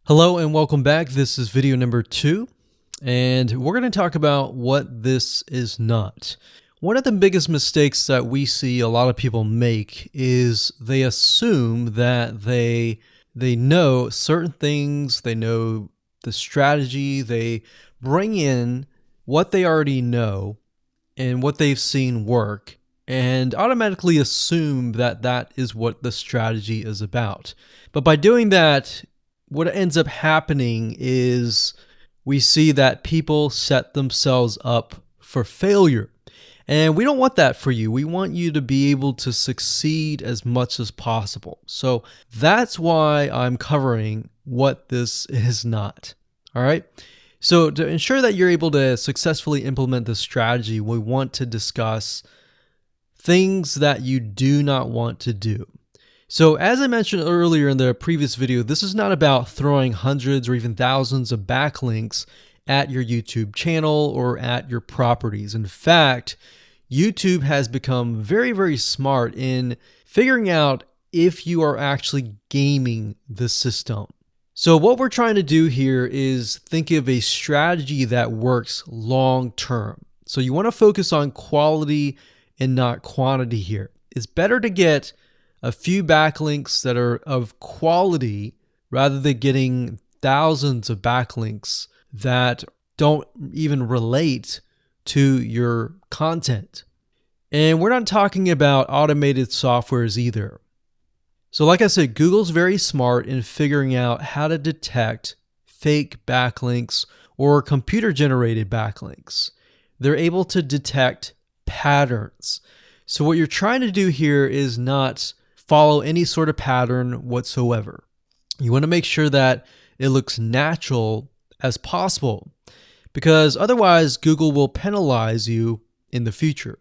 Hello and welcome back. This is video number 2, and we're going to talk about what this is not. One of the biggest mistakes that we see a lot of people make is they assume that they know certain things, they know the strategy, they bring in what they already know and what they've seen work and automatically assume that that is what the strategy is about. But by doing that, what ends up happening is we see that people set themselves up for failure. And we don't want that for you. We want you to be able to succeed as much as possible. So that's why I'm covering what this is not. All right. So to ensure that you're able to successfully implement this strategy, we want to discuss things that you do not want to do. So as I mentioned earlier in the previous video, this is not about throwing hundreds or even thousands of backlinks at your YouTube channel or at your properties. In fact, YouTube has become very, very smart in figuring out if you are actually gaming the system. So what we're trying to do here is think of a strategy that works long term. So you want to focus on quality and not quantity here. It's better to get a few backlinks that are of quality rather than getting thousands of backlinks that don't even relate to your content. And we're not talking about automated softwares either. So like I said, Google's very smart in figuring out how to detect fake backlinks or computer-generated backlinks. They're able to detect patterns. So what you're trying to do here is not follow any sort of pattern whatsoever. You want to make sure that it looks natural as possible, because otherwise Google will penalize you in the future.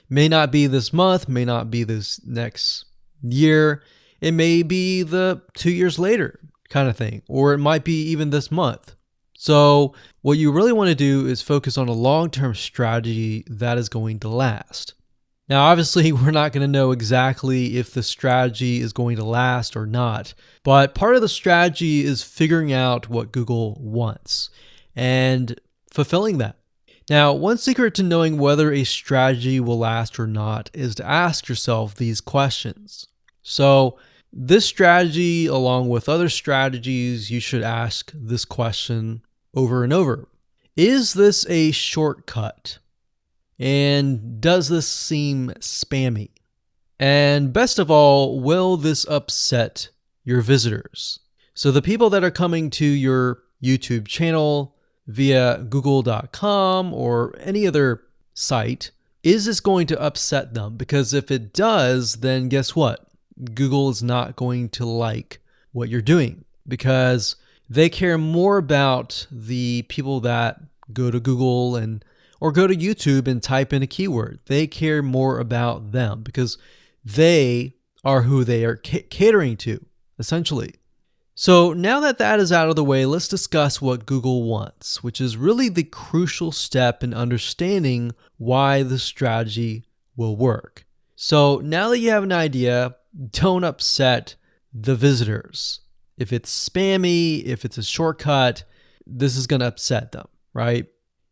May not be this month, may not be this next year, it may be the 2 years later kind of thing, or it might be even this month. So what you really want to do is focus on a long-term strategy that is going to last. Now, obviously, we're not going to know exactly if the strategy is going to last or not, but part of the strategy is figuring out what Google wants and fulfilling that. Now, one secret to knowing whether a strategy will last or not is to ask yourself these questions. So this strategy, along with other strategies, you should ask this question over and over. Is this a shortcut? And does this seem spammy? And best of all, will this upset your visitors? So the people that are coming to your YouTube channel via google.com or any other site, is this going to upset them? Because if it does, then guess what? Google is not going to like what you're doing, because they care more about the people that go to Google or go to YouTube and type in a keyword. They care more about them because they are who they are catering to, essentially. So now that that is out of the way, let's discuss what Google wants, which is really the crucial step in understanding why the strategy will work. So now that you have an idea, don't upset the visitors. If it's spammy, if it's a shortcut, this is going to upset them, right?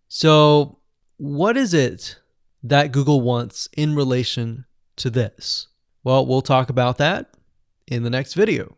So what is it that Google wants in relation to this? Well, we'll talk about that in the next video.